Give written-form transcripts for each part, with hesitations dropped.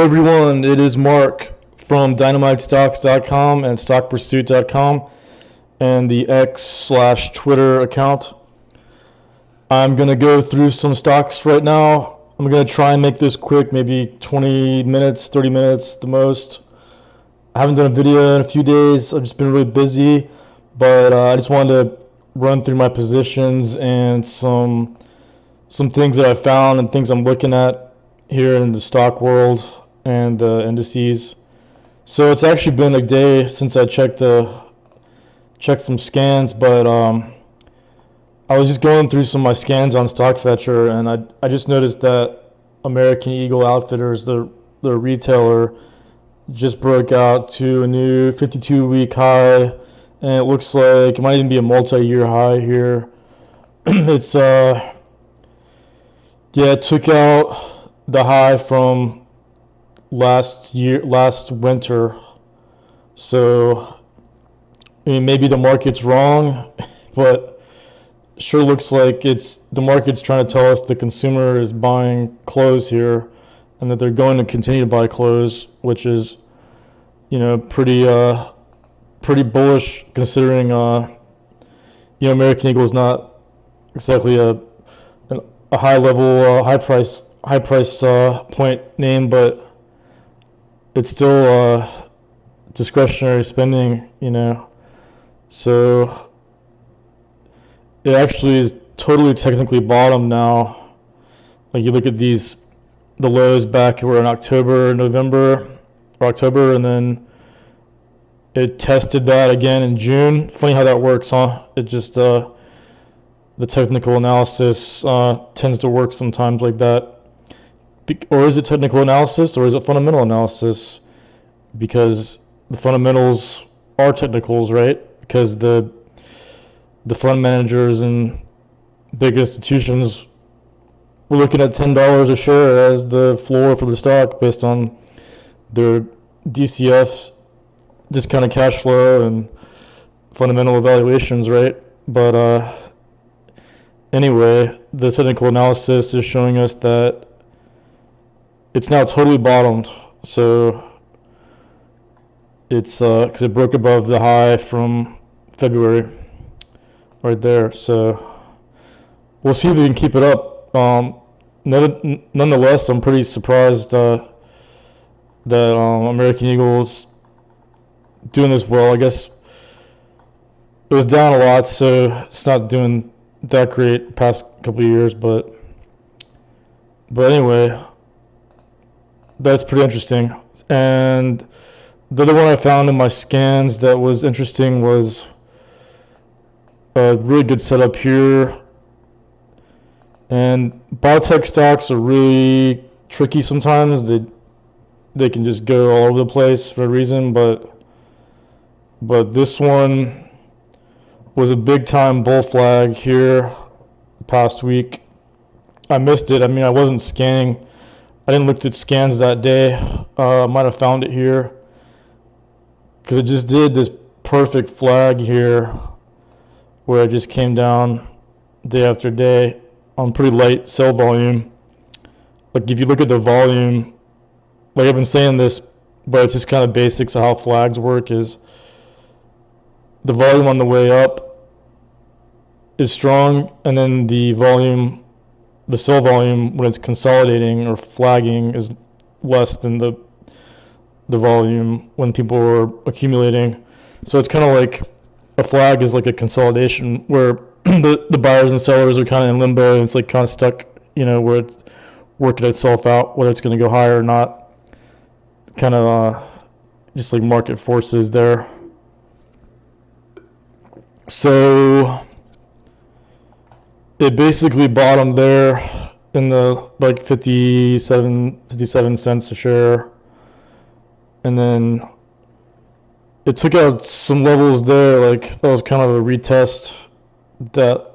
everyone, it is Mark from dynamitestocks.com and stockpursuit.com and the X/Twitter account. I'm going to go through some stocks right now. I'm going to try and make this quick, maybe 20 minutes, 30 minutes the most. I haven't done a video in a few days. I've just been really busy, but I just wanted to run through my positions and some things that I found and things I'm looking at here in the stock world and the indices. So it's actually been a day since I checked some scans, but I was just going through some of my scans on StockFetcher, and I just noticed that American Eagle Outfitters, the retailer, just broke out to a new 52-week high, and it looks like it might even be a multi-year high here. It's it took out the high from last winter. So I mean, maybe the market's wrong, but sure looks like the market's trying to tell us the consumer is buying clothes here, and that they're going to continue to buy clothes, which is, pretty bullish considering American Eagle is not exactly a high level high price point name, but it's still discretionary spending, so it actually is totally technically bottomed now. Like, you look at the lows back were in October, and then it tested that again in June. Funny how that works, huh? It just the technical analysis tends to work sometimes like that. Or is it technical analysis, or is it fundamental analysis? Because the fundamentals are technicals, right? Because the fund managers and big institutions were looking at $10 a share as the floor for the stock based on their DCFs, discounted cash flow, and fundamental evaluations, right? But anyway, the technical analysis is showing us that it's now totally bottomed. So it's because it broke above the high from February right there. So we'll see if we can keep it up. Nonetheless, I'm pretty surprised that American Eagle's doing this well. I guess it was down a lot, so it's not doing that great the past couple of years, but anyway, that's pretty interesting. And the other one I found in my scans that was interesting was a really good setup here. And biotech stocks are really tricky sometimes. They can just go all over the place for a reason, but this one was a big time bull flag here past week. I missed it. I mean, I wasn't scanning. I didn't look at scans that day. I might have found it here because it just did this perfect flag here where it just came down day after day on pretty light sell volume. Like, if you look at the volume, like I've been saying this, but it's just kind of basics of how flags work, is the volume on the way up is strong, and then the sell volume when it's consolidating or flagging is less than the volume when people are accumulating. So it's kind of like a flag is like a consolidation where the buyers and sellers are kind of in limbo, and it's like kind of stuck, where it's working itself out, whether it's going to go higher or not. Kind of just like market forces there. So it basically bottomed there in the 57 cents a share, and then it took out some levels there. Like, that was kind of a retest. That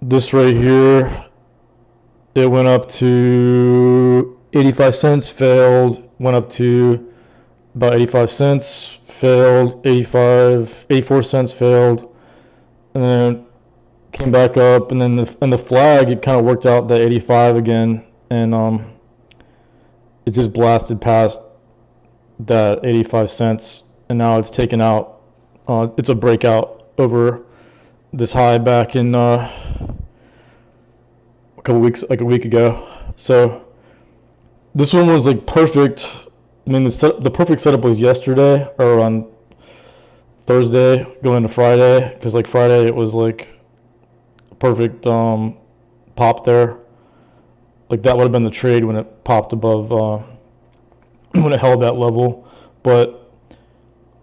this right here, it went up to 85 cents, failed, went up to about 85 cents, failed, 84 cents, failed, and then came back up, and then the flag, it kind of worked out that 85 again, and it just blasted past that 85 cents, and now it's taken out. It's a breakout over this high back in a couple weeks, like a week ago. So this one was like perfect. I mean, the perfect setup was yesterday or on Thursday going into Friday, because like Friday it was like perfect pop there. Like that would have been the trade when it popped above, when it held that level. But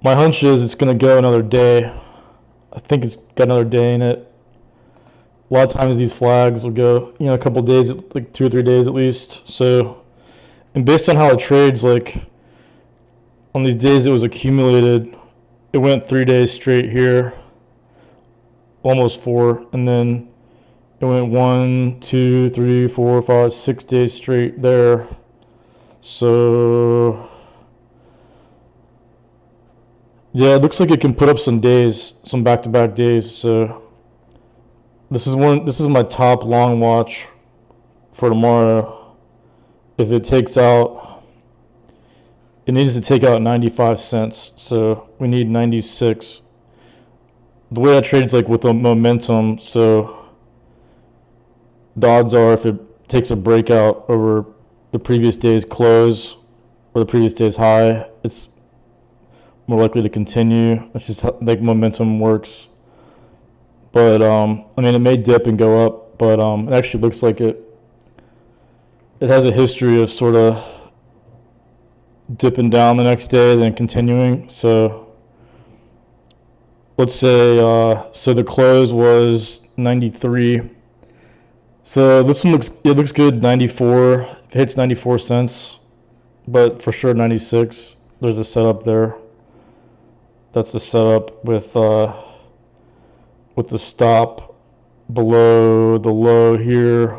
my hunch is it's going to go another day. I think it's got another day in it. A lot of times these flags will go, a couple days, like 2 or 3 days at least. So, and based on how it trades, like on these days it was accumulated, it went 3 days straight here, almost 4, and then it went 1, 2, 3, 4, 5, 6 days straight there. So yeah, it looks like it can put up some days, some back-to-back days. So this is my top long watch for tomorrow. If it takes out, it needs to take out 95 cents. So we need 96. The way I trade is like with a momentum. So the odds are if it takes a breakout over the previous day's close or the previous day's high, it's more likely to continue. It's just how, like, momentum works. But I mean, it may dip and go up, but it actually looks like it has a history of sort of dipping down the next day, then continuing. So let's say so the close was 93. So this one looks good, 94. If it hits 94 cents, but for sure 96. There's a setup there. That's the setup with the stop below the low here.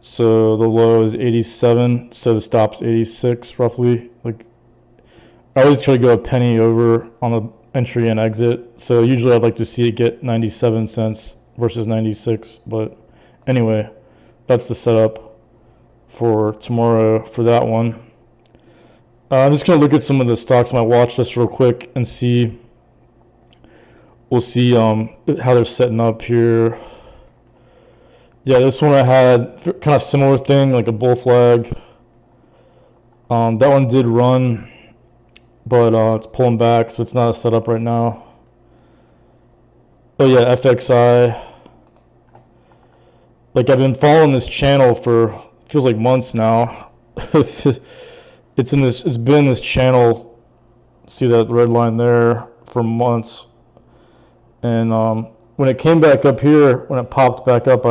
So the low is 87, so the stop's 86 roughly. Like, I always try to go a penny over on the entry and exit. So usually I'd like to see it get 97 cents versus 96. But anyway, that's the setup for tomorrow for that one. I'm just going to look at some of the stocks on my watch list real quick and see. We'll see how they're setting up here. Yeah, this one I had kind of similar thing, like a bull flag. That one did run, but it's pulling back, so it's not a setup right now. Oh yeah, FXI. Like, I've been following this channel for feels like months now. It's been in this channel. See that red line there for months. And when it came back up here, when it popped back up,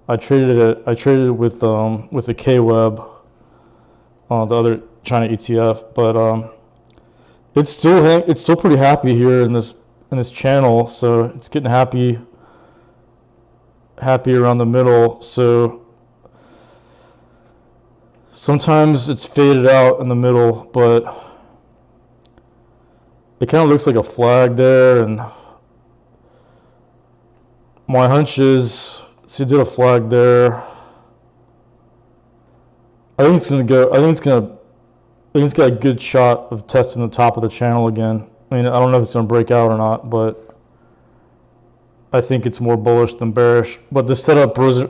I traded it. I traded it with the K-Web, the other China ETF. But it's still pretty happy here in this channel. So it's getting happy around the middle. So sometimes it's faded out in the middle, but it kind of looks like a flag there. And my hunch is, see, it did a flag there. I think it's got a good shot of testing the top of the channel again. I mean, I don't know if it's gonna break out or not, but I think it's more bullish than bearish. But the setup was,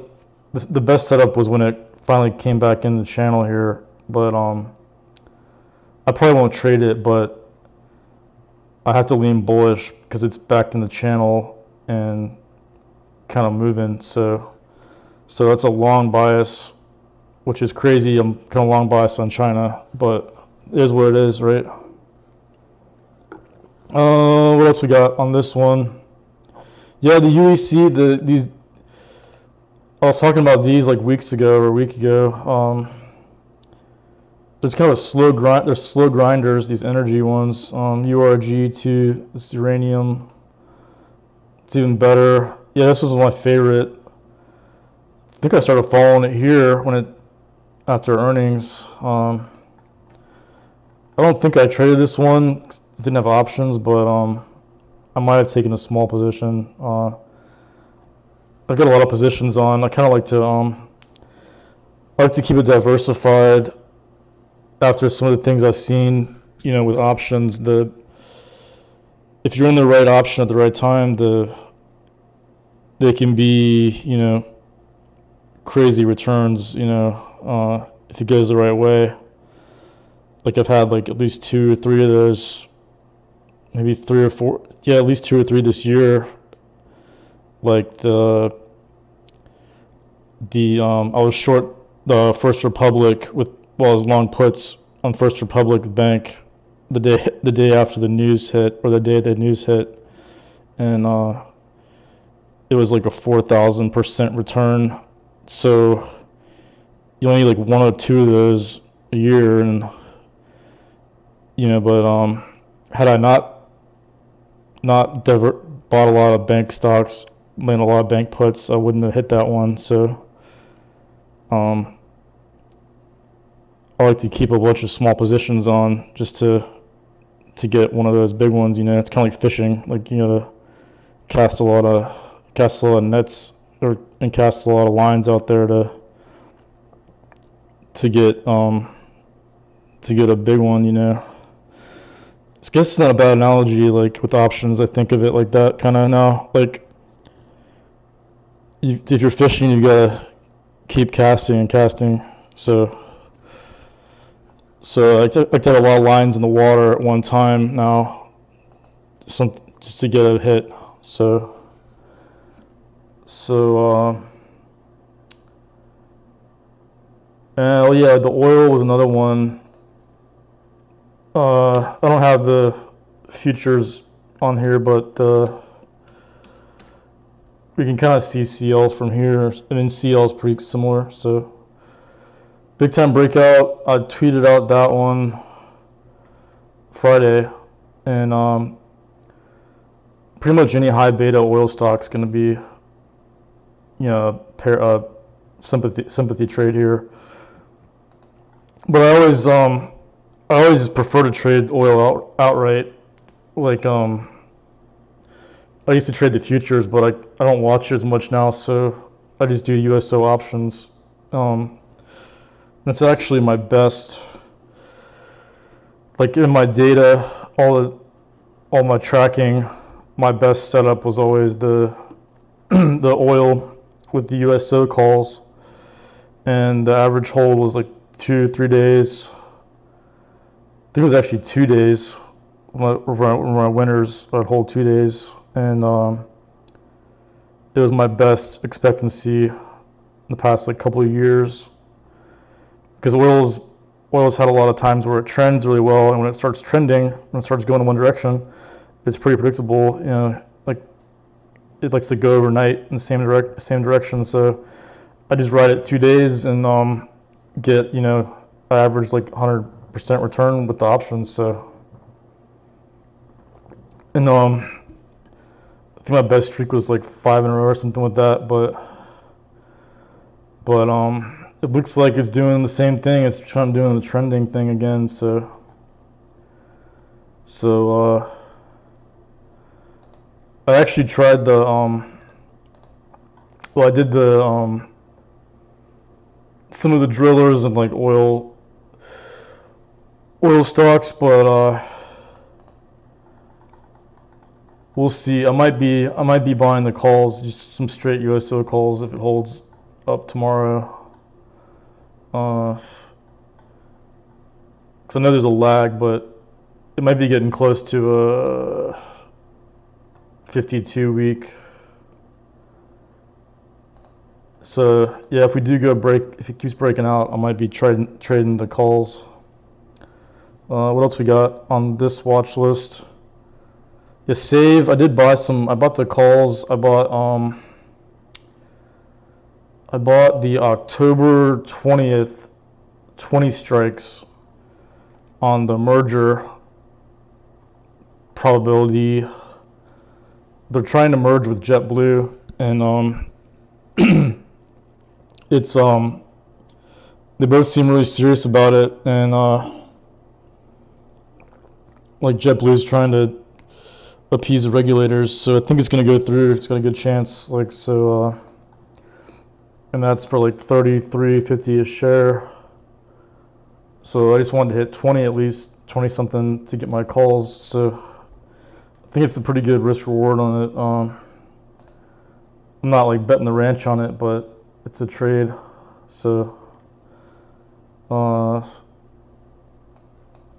the best setup was when it finally came back in the channel here. But I probably won't trade it, but I have to lean bullish because it's back in the channel and kind of moving. So that's a long bias, which is crazy. I'm kind of long bias on China, but it is what it is, right? What else we got on this one? Yeah, the UEC, these, I was talking about these like weeks ago or a week ago. There's kind of a slow grind. There's slow grinders, these energy ones. URG2, this uranium. It's even better. Yeah, this was my favorite. I think I started following it here after earnings. I don't think I traded this one. It didn't have options, but I might have taken a small position. I've got a lot of positions on. I kind of like to keep it diversified. after some of the things I've seen, with options, if you're in the right option at the right time, they can be, crazy returns, if it goes the right way. Like I've had like at least 2 or 3 of those, maybe 3 or 4, yeah, at least 2 or 3 this year. Like I was short the First Republic I was long puts on First Republic Bank the day after the news hit, or the day the news hit, and it was like a 4,000% return. So you only need like 1 or 2 of those a year, and but had I not bought a lot of bank stocks, made a lot of bank puts, I wouldn't have hit that one. So I like to keep a bunch of small positions on just to get one of those big ones. It's kind of like fishing. Like you gotta cast a lot of nets, and cast a lot of lines out there to get a big one. I guess it's not a bad analogy. Like with options, I think of it like that kind of now. Like if you're fishing, you gotta keep casting and casting. So I like to have a lot of lines in the water at one time now, just to get a hit. So yeah, the oil was another one. I don't have the futures on here, but we can kind of see CL from here. I mean, CL is pretty similar. So big time breakout. I tweeted out that one Friday, and pretty much any high beta oil stock's going to be, sympathy trade here. But I always prefer to trade oil outright. Like I used to trade the futures, but I don't watch it as much now, so I just do USO options. That's actually my best. Like in my data, all my tracking, my best setup was always the the oil with the USO calls, and the average hold was like 2-3 days. I think it was actually 2 days. When my winners, I'd hold 2 days, and it was my best expectancy in the past like couple of years. Because oil's had a lot of times where it trends really well, and when it starts trending, when it starts going in one direction, it's pretty predictable. Like it likes to go overnight in the same direction. So I just ride it 2 days and get I average like 100% return with the options. So and I think my best streak was like 5 in a row or something like that. But it looks like it's doing the same thing. It's trying to do the trending thing again. So I actually tried the I did the some of the drillers and like oil stocks, but we'll see. I might be buying the calls, just some straight USO calls if it holds up tomorrow. Because I know there's a lag, but it might be getting close to a 52-week. So yeah, if we do go if it keeps breaking out, I might be trading the calls. What else we got on this watch list? Yeah, Save. I did buy some. I bought the calls. I bought the October 20th 20 strikes on the merger probability. They're trying to merge with JetBlue, and it's they both seem really serious about it, and like JetBlue is trying to appease the regulators, so I think it's going to go through. It's got a good chance, like so, and that's for like $33.50 a share. So I just wanted to hit 20 at least, 20 something to get my calls. So I think it's a pretty good risk reward on it. I'm not like betting the ranch on it, but it's a trade. So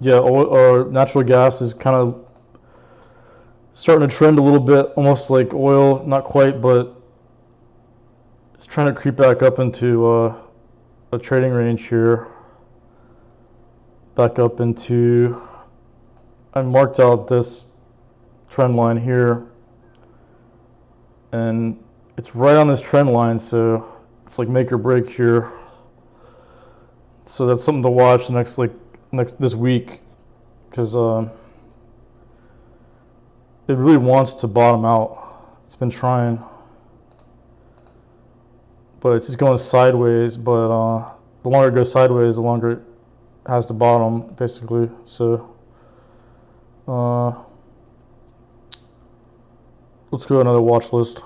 yeah, oil, or natural gas is kind of starting to trend a little bit, almost like oil, not quite, but it's trying to creep back up into a trading range here. Back up into, I marked out this trend line here, and it's right on this trend line, so it's like make or break here. So that's something to watch this week, because it really wants to bottom out. It's been trying, but it's just going sideways. But the longer it goes sideways, the longer it has to bottom, basically. So let's go to another watch list.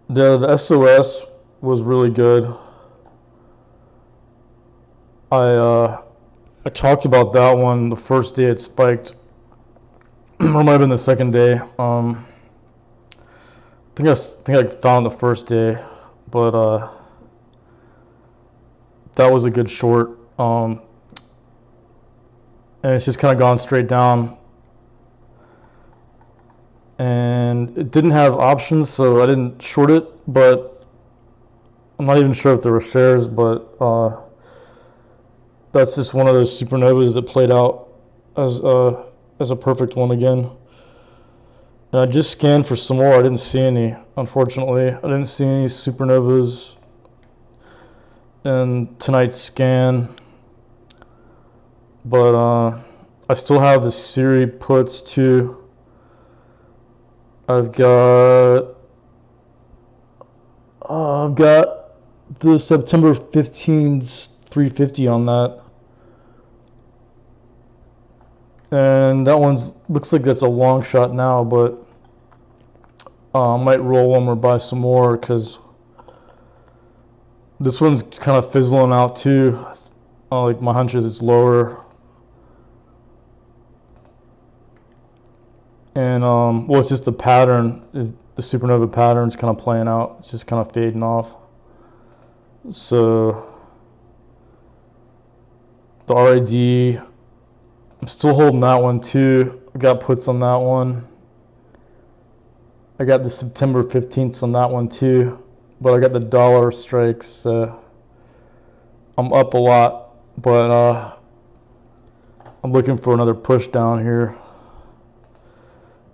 The SOS was really good. I talked about that one the first day it spiked, or might have been the second day. I think I found the first day, but that was a good short. And it's just kind of gone straight down, and it didn't have options, so I didn't short it. But I'm not even sure if there were shares, but that's just one of those supernovas that played out as a perfect one again. And I just scanned for some more. I didn't see any, unfortunately. I didn't see any supernovas in tonight's scan. But I still have the Siri puts too. I've got the September 15's 350 on that. And that one's looks like that's a long shot now, but I might roll one or buy some more, because this one's kind of fizzling out too. Like my hunch is it's lower. And well, it's just the pattern, the supernova pattern's kind of playing out. It's just kind of fading off. So the RID, I'm still holding that one too. I got puts on that one. I got the September 15th on that one too, but I got the dollar strikes. I'm up a lot, but I'm looking for another push down here.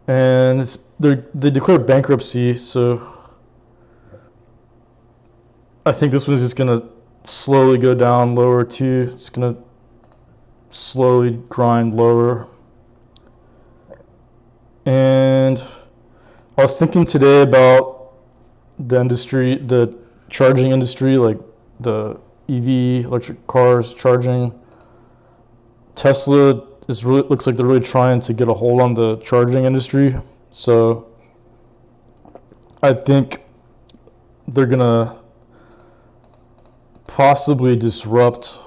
And they declared bankruptcy, so I think this one's just gonna slowly go down lower too. It's gonna slowly grind lower. And I was thinking today about the industry, the charging industry, like the EV, electric cars charging. Tesla looks like they're really trying to get a hold on the charging industry. So I think they're gonna possibly disrupt,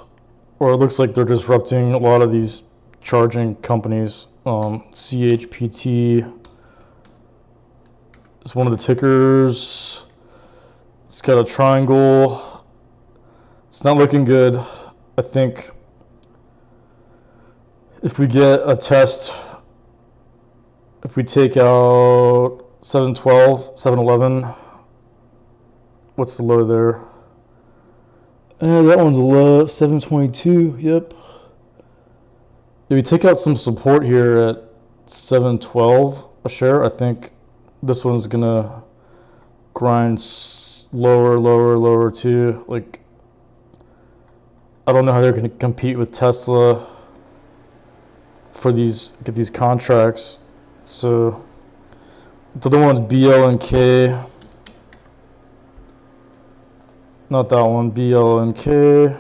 or it looks like they're disrupting a lot of these charging companies. CHPT is one of the tickers. It's got a triangle. It's not looking good. I think if we get a test, if we take out 712, 711, what's the low there? That one's low, 722, yep. If we take out some support here at 712 a share, I think this one's gonna grind lower, lower, lower too. Like, I don't know how they're gonna compete with Tesla for get these contracts. So the other one's BLNK. Not that one, BLNK.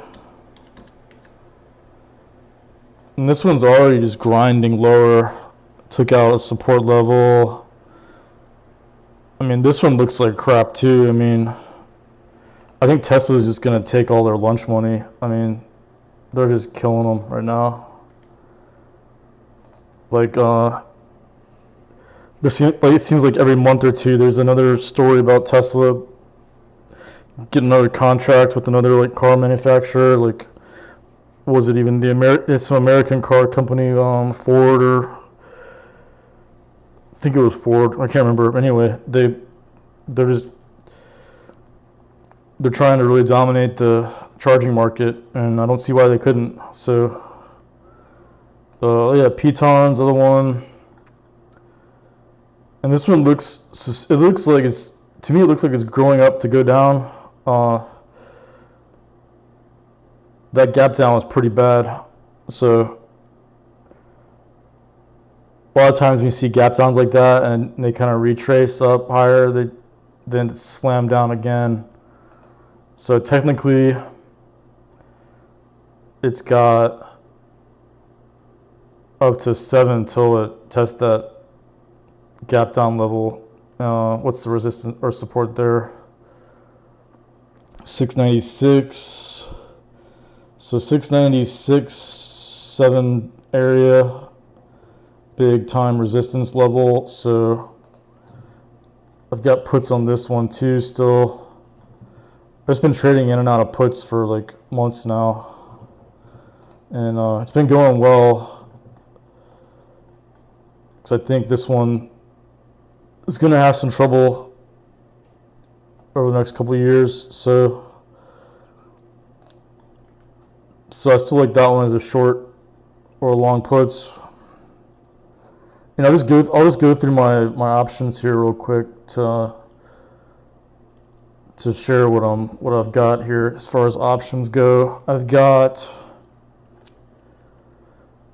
And this one's already just grinding lower. Took out a support level. I mean, this one looks like crap too. I mean, I think Tesla's just gonna take all their lunch money. I mean, they're just killing them right now. Like, it seems like every month or two there's another story about Tesla getting another contract with another like car manufacturer. Like, was it even it's some American car company, Ford, or I think it was Ford. I can't remember. Anyway, they're trying to really dominate the charging market, and I don't see why they couldn't. So, yeah, Piton's other one, and this one looks like it's, to me it looks like it's growing up to go down. That gap down was pretty bad. So a lot of times when you see gap downs like that and they kind of retrace up higher, they then slam down again. So technically it's got up to 7 until it tests that gap down level. What's the resistance or support there? 696. So 696, 7 area, big time resistance level. So I've got puts on this one too still. I've just been trading in and out of puts for like months now, and it's been going well, because I think this one is going to have some trouble over the next couple of years. So I still like that one as a short or a long puts. And I'll just go through my options here real quick to share what I've got here as far as options go.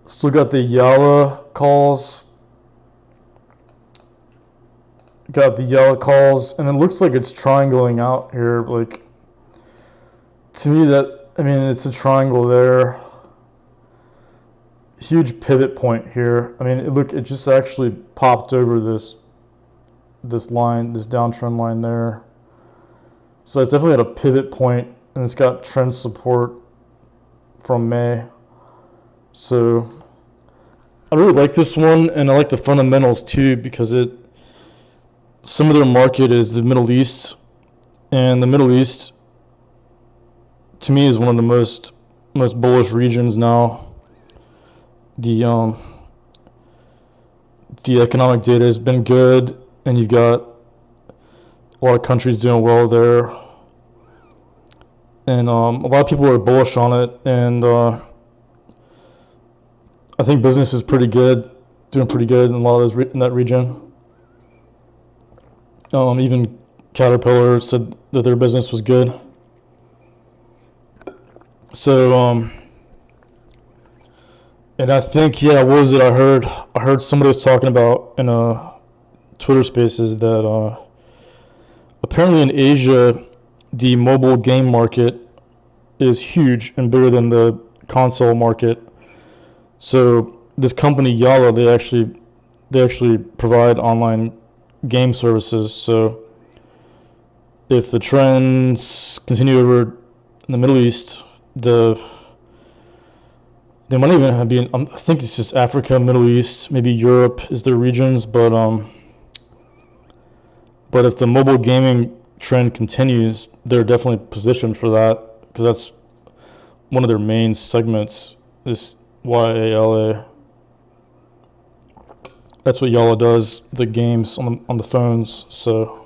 Still got the Yalla calls. Got the Yalla calls, and it looks like it's triangling out here. Like, to me, it's a triangle there. Huge pivot point here. I mean, it just actually popped over this line, this downtrend line there. So it's definitely at a pivot point, and it's got trend support from May. So I really like this one, and I like the fundamentals too, because some of their market is the Middle East, and the Middle East to me is one of the most bullish regions now. The economic data has been good, and you've got a lot of countries doing well there, and a lot of people are bullish on it, and I think business is doing pretty good in a lot of in that region. Even Caterpillar said that their business was good. So and I think, yeah, what was it? I heard somebody was talking about in Twitter Spaces that apparently in Asia the mobile game market is huge and bigger than the console market. So this company Yalla, they actually provide online game services. So if the trends continue over in the Middle East, they might even have been, I think it's just Africa, Middle East, maybe Europe is their regions, but if the mobile gaming trend continues, they're definitely positioned for that, because that's one of their main segments, is YALA. That's what Yalla does, the games on the phones. So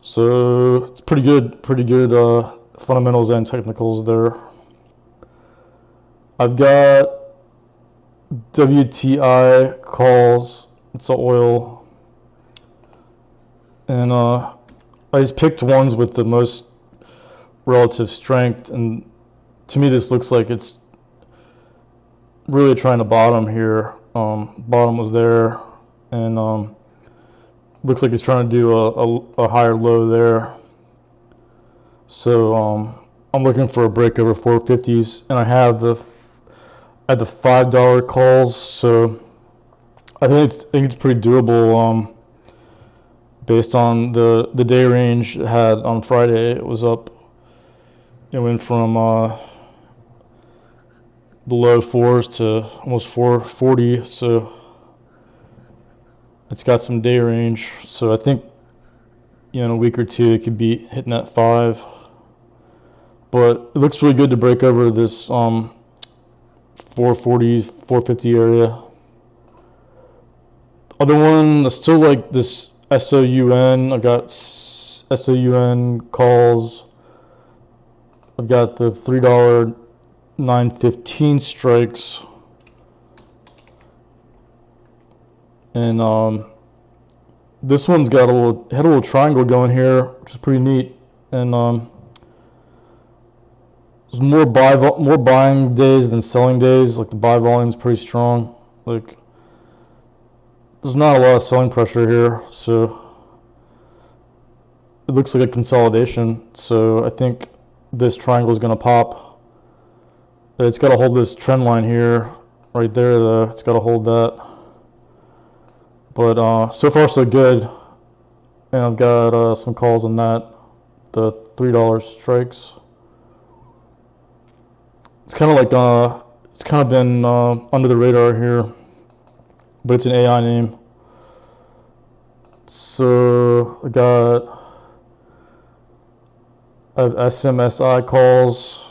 it's pretty good fundamentals and technicals there. I've got WTI calls. It's an oil, and I just picked ones with the most relative strength, and to me this looks like it's really trying to bottom here. Bottom was there, and looks like it's trying to do a higher low there. So I'm looking for a break over 450s, and I have the $5 calls, so I think it's pretty doable based on the day range it had on Friday. It was up. It went from the low fours to almost 440. So it's got some day range. So I think, in a week or two it could be hitting that 5. But it looks really good to break over this 440s, 450 area. Other one, I still like this SOUN. I got SOUN calls. I've got the $3 915 strikes. And this one's got had a little triangle going here, which is pretty neat. And there's more buying days than selling days. Like the buy volume's pretty strong. Like there's not a lot of selling pressure here, so it looks like a consolidation. So I think this triangle is going to pop. It's got to hold this trend line here, right there. Though it's got to hold that. But so far so good. And I've got some calls on that, the $3 strikes. It's kind of like it's kind of been under the radar here, but it's an AI name. So I have SMSI calls.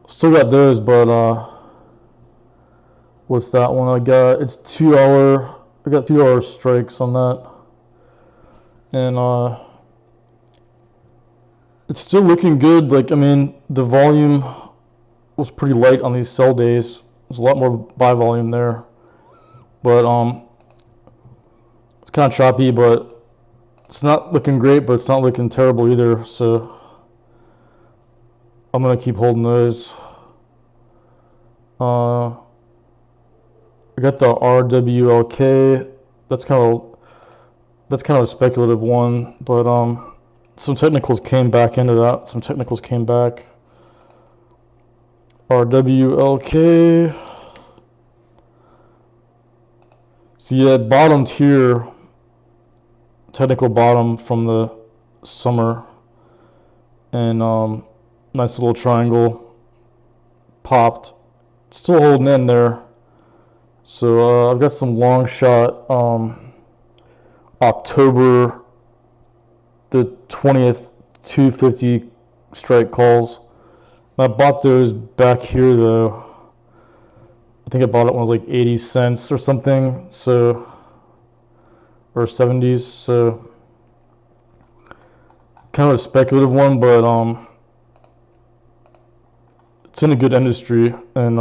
Still got those, but what's that one? It's 2 hour. I got 2 hour strikes on that, and it's still looking good. Like, I mean, the volume was pretty light on these sell days. There's a lot more buy volume there, but it's kind of choppy. But it's not looking great, but it's not looking terrible either. So I'm gonna keep holding those. I got the RWLK. That's kind of a speculative one, but some technicals came back into that. Some technicals came back. RWLK. So yeah, it bottomed here. Technical bottom from the summer. And nice little triangle. Popped. Still holding in there. So I've got some long shot October the 20th 250 strike calls. I bought those back here though. I think I bought it when it was like 80 cents or something, so, or 70s, so kind of a speculative one, but it's in a good industry, and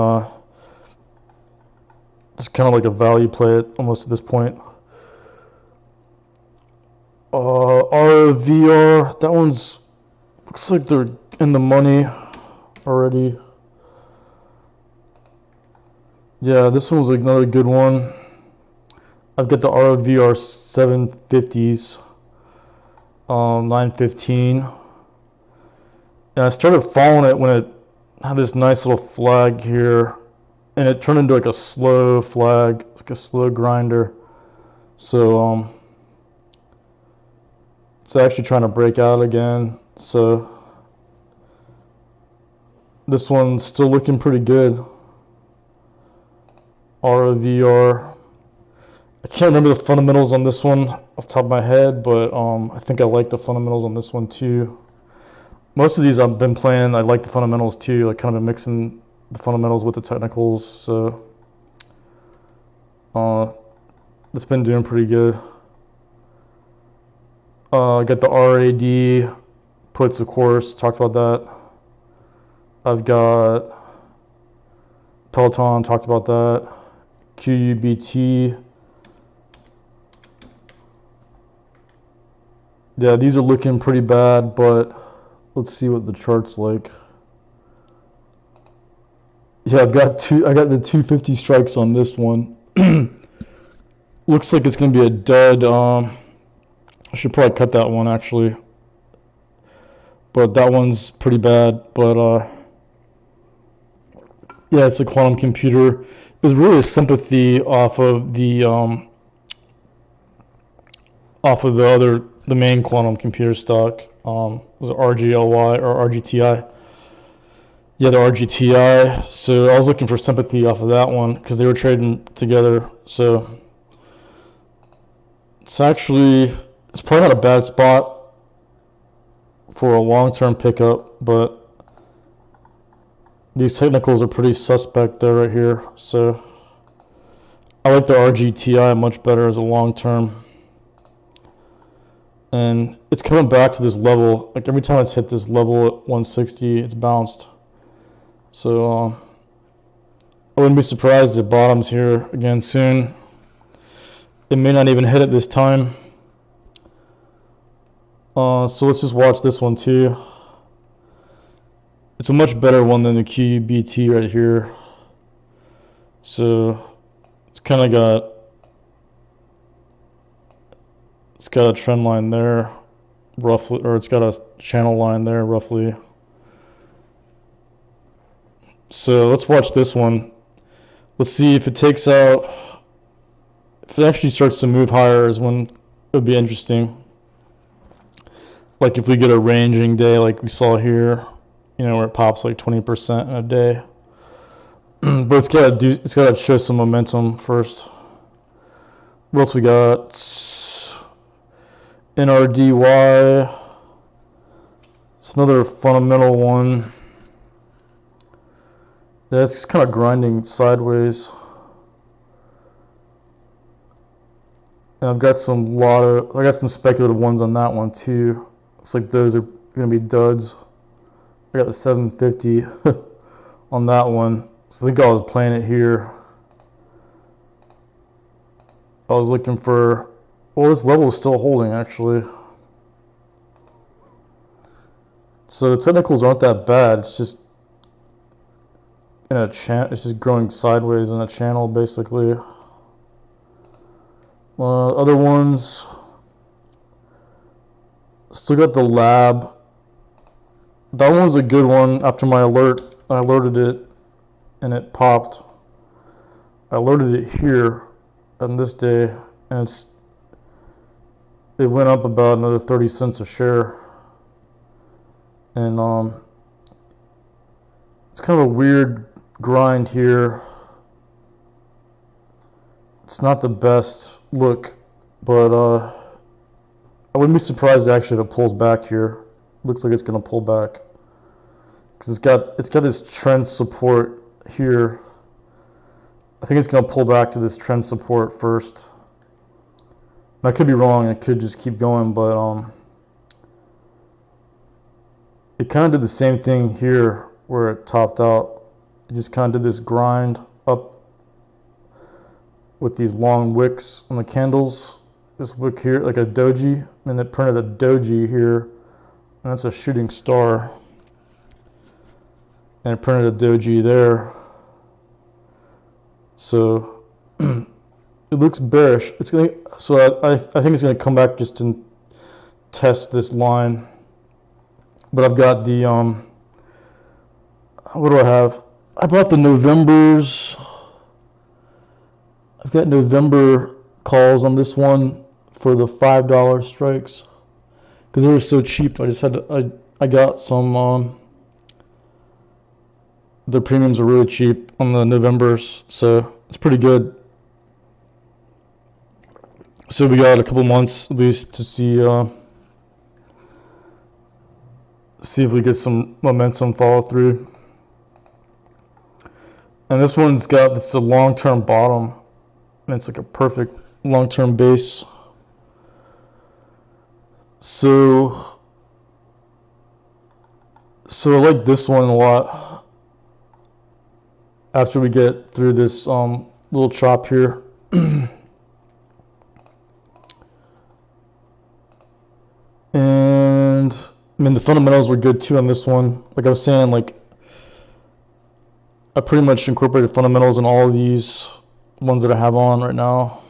it's kind of like a value play almost at this point. RVR, that one's looks like they're in the money already. Yeah, this one's like another good one. I've got the RVR 750s, 915, and I started following it when it had this nice little flag here, and it turned into like a slow flag, like a slow grinder. So it's actually trying to break out again. So this one's still looking pretty good. RVR. I can't remember the fundamentals on this one off the top of my head, but I think I like the fundamentals on this one too. Most of these I've been playing, I like the fundamentals too. I kind of been mixing the fundamentals with the technicals, so it's been doing pretty good. I got the RAD puts, of course, talked about that. I've got Peloton, talked about that. QUBT. Yeah, these are looking pretty bad, but let's see what the chart's like. Yeah, I got the 250 strikes on this one. Looks like it's gonna be a dud. I should probably cut that one actually. But that one's pretty bad. But yeah, it's a quantum computer. It was really a sympathy off of the off of the main quantum computer stock. Was it RGLY or RGTI? Yeah, the RGTI. So I was looking for sympathy off of that one because they were trading together. So it's probably not a bad spot for a long-term pickup, but these technicals are pretty suspect there right here. So I like the RGTI much better as a long-term. And it's coming back to this level. Like every time it's hit this level at 160, it's bounced. So I wouldn't be surprised if it bottoms here again soon. It may not even hit it this time. So let's just watch this one too. It's a much better one than the QBT right here. So it's kind of got a trend line there, roughly, or it's got a channel line there, roughly. So let's watch this one. Let's see if it takes out. If it actually starts to move higher is when it would be interesting. Like if we get a ranging day like we saw here, you know, where it pops like 20% in a day. But it's gotta show some momentum first. What else we got? NRDY. It's another fundamental one. Yeah, it's kind of grinding sideways. And I got some speculative ones on that one too. Looks like those are gonna be duds. I got the 750 on that one. So I think I was playing it here. I was looking for, well, this level is still holding actually. So the technicals aren't that bad. It's just it's just growing sideways in a channel basically. Other ones, still got the lab. That one was a good one. After my alert, I alerted it and it popped. I alerted it here on this day, and it went up about another 30 cents a share. And it's kind of a weird grind here. It's not the best look, but I wouldn't be surprised actually if it pulls back here. Looks like it's going to pull back because it's got this trend support here. I think it's going to pull back to this trend support first. And I could be wrong. It could just keep going, but it kind of did the same thing here where it topped out. It just kind of did this grind up with these long wicks on the candles. This wick here, like a doji, and it printed a doji here, and that's a shooting star. And it printed a doji there. So it looks bearish. So I think it's gonna come back just to test this line. But I've got the what do I have? I bought the Novembers. I've got November calls on this one for the $5 strikes because they were so cheap. I just had to, I got some. The premiums are really cheap on the Novembers, so it's pretty good. So we got a couple months at least to see if we get some momentum follow through. And this one's got a long-term bottom, and it's like a perfect long-term base. So I like this one a lot. After we get through this little chop here. And I mean the fundamentals were good too on this one. Like I was saying, like I pretty much incorporated fundamentals in all of these ones that I have on right now.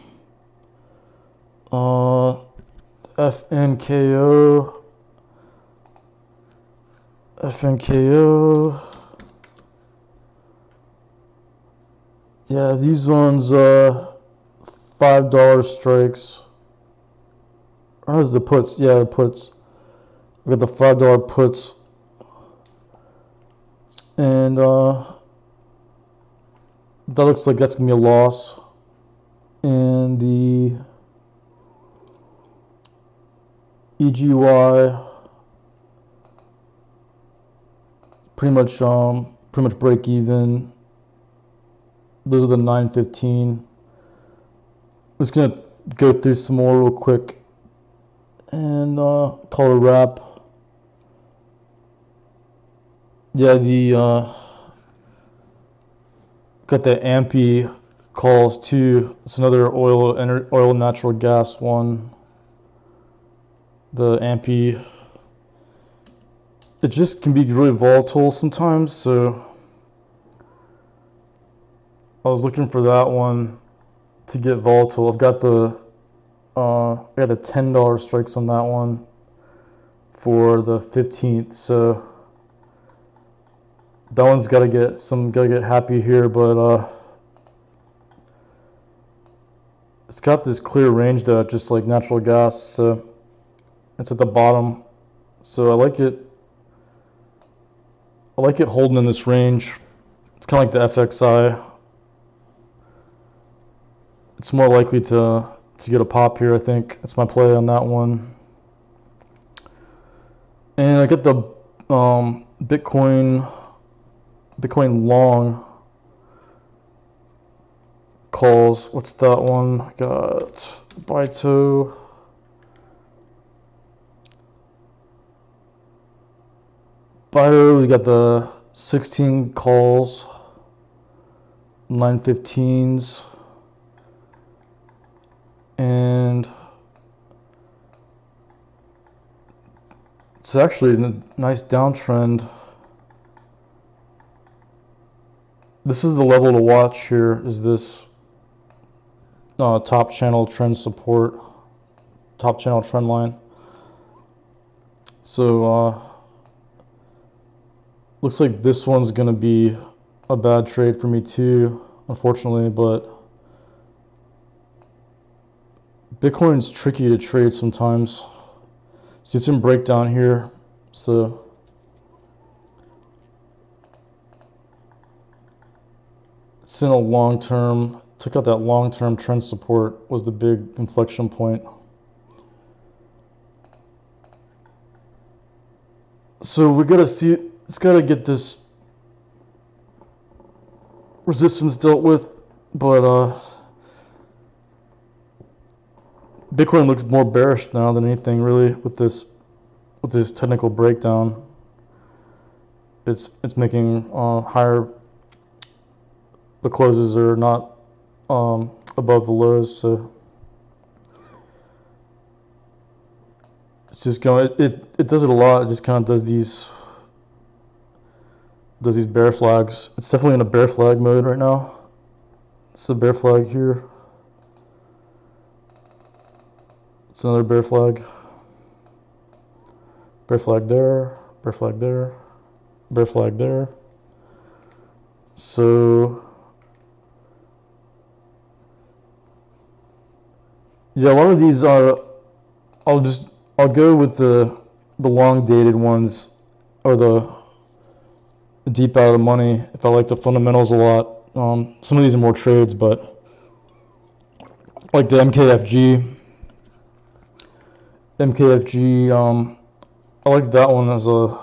FNKO. Yeah, these ones $5 strikes. How's the puts? Yeah, the puts. We got the $5 puts, and that looks like that's gonna be a loss. And the EGY pretty much break even. Those are the 915. I'm just gonna go through some more real quick and call it a wrap. Yeah, the got the AMPI calls too. It's another oil natural gas one. The AMPI, it just can be really volatile sometimes, so I was looking for that one to get volatile. I've got the I got a $10 strikes on that one for the 15th, so that one's gotta get happy here, but it's got this clear range though, just like natural gas, so it's at the bottom. So I like it holding in this range. It's kind of like the FXI. It's more likely to get a pop here, I think. That's my play on that one. And I get the Bitcoin long calls. What's that one? I got Baito. We got the 16 calls, 915s, and it's actually a nice downtrend. This is the level to watch here, is this top channel trend support, top channel trend line. So looks like this one's gonna be a bad trade for me too, unfortunately, but Bitcoin's tricky to trade sometimes. See, it's in breakdown here, so it's in a long-term, took out that long-term trend support, was the big inflection point. So we gotta see, it's gotta get this resistance dealt with, but Bitcoin looks more bearish now than anything really with this technical breakdown. It's making higher. The closes are not above the lows, so it's just going. It does it a lot. It just kind of does these bear flags. It's definitely in a bear flag mode right now. It's a bear flag here. It's another bear flag. Bear flag there. Bear flag there. Bear flag there. So yeah, a lot of these are. I'll go with the long dated ones, or the deep out of the money if I like the fundamentals a lot. Some of these are more trades, but like the MKFG. I like that one as a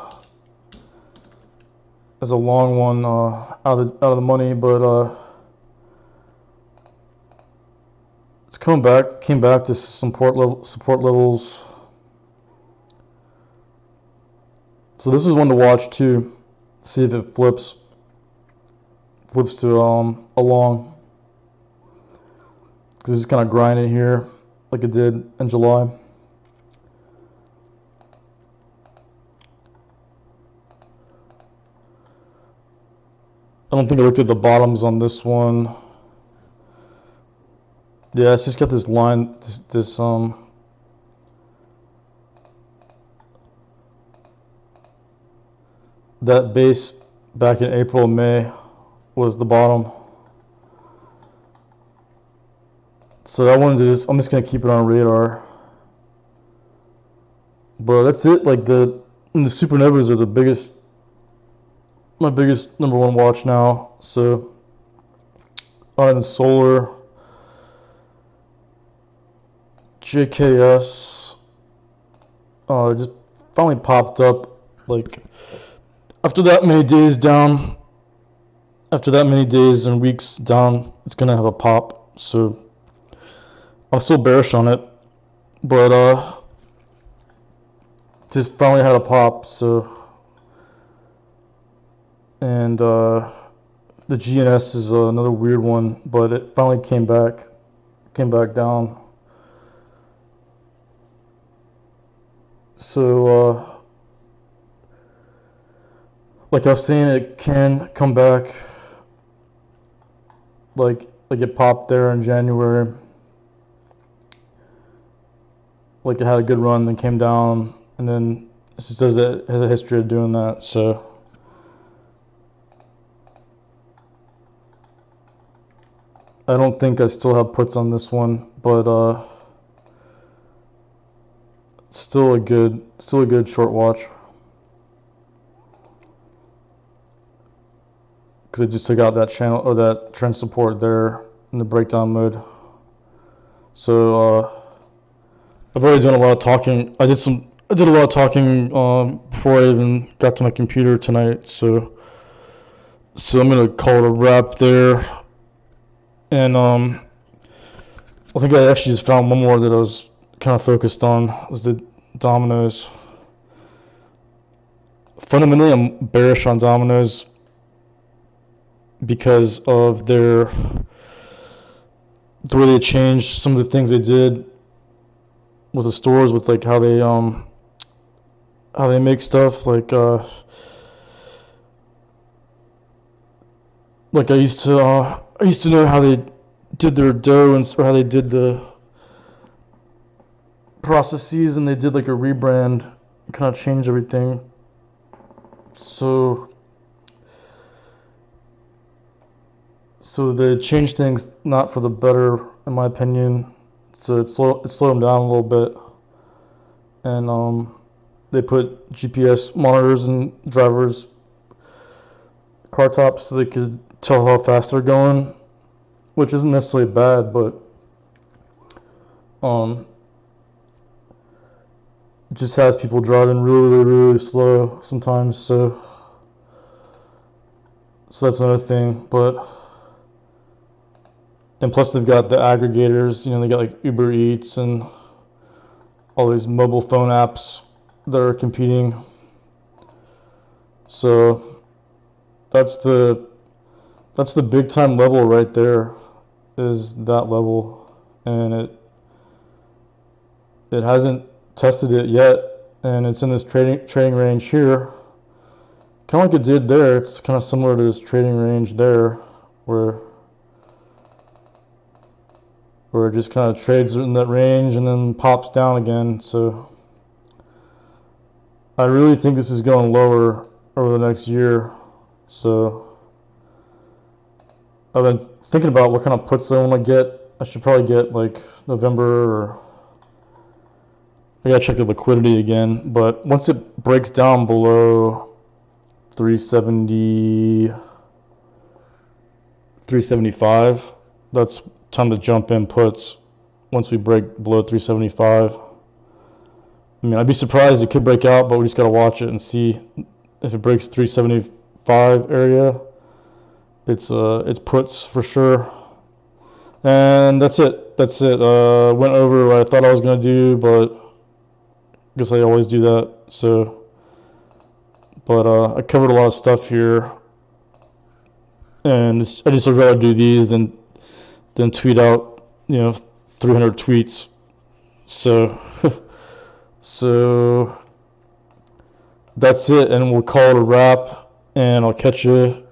long one out of the money, but it's came back to support levels. So this is one to watch too. See if it flips to a long, because it's kind of grinding here like it did in July. I don't think I looked at the bottoms on this one. Yeah, it's just got this line, that base back in April, May was the bottom. So that one's I'm just gonna keep it on radar. But that's it. Like the supernovas are my biggest number one watch now. So on the solar, JKS, just finally popped up. Like after that many days down, after that many days and weeks down, it's gonna have a pop. So I'm still bearish on it, but just finally had a pop. So and the GNS is another weird one, but it finally came back down. So like I was saying, it can come back. Like it popped there in January. Like it had a good run, then came down, and then it just has a history of doing that. So I don't think I still have puts on this one, but still a good short watch. Because it just took out that channel or that trend support there in the breakdown mode. So I've already done a lot of talking. I did a lot of talking before I even got to my computer tonight. So I'm gonna call it a wrap there. And I think I actually just found one more that I was kind of focused on, was the Dominoes. Fundamentally, I'm bearish on Dominoes because of the way they changed some of the things they did with the stores, with like how they make stuff. Like I used to know how they did their dough and how they did the processes, and they did like a rebrand, kind of changed everything. So they changed things not for the better, in my opinion. So it slowed them down a little bit, and they put GPS monitors in drivers' car tops so they could tell how fast they're going, which isn't necessarily bad, but it just has people driving really slow sometimes. So that's another thing. And plus they've got the aggregators, they got like Uber Eats and all these mobile phone apps that are competing. So that's the big time level right there, is that level, and it hasn't tested it yet, and it's in this trading range here, kind of like it did there. It's kind of similar to this trading range there, where it just kind of trades in that range and then pops down again. So I really think this is going lower over the next year. So I've been thinking about what kind of puts I want to get. I should probably get like November, or I gotta check the liquidity again. But once it breaks down below 370, 375, that's time to jump in puts. Once we break below 375, I mean, I'd be surprised it could break out, but we just gotta watch it and see if it breaks 375 area. It's puts for sure. And that's it. Went over what I thought I was gonna do, but I guess I always do that. So, but I covered a lot of stuff here, and I just would rather do these than tweet out 300 tweets. So so that's it, and we'll call it a wrap, and I'll catch you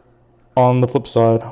on the flip side.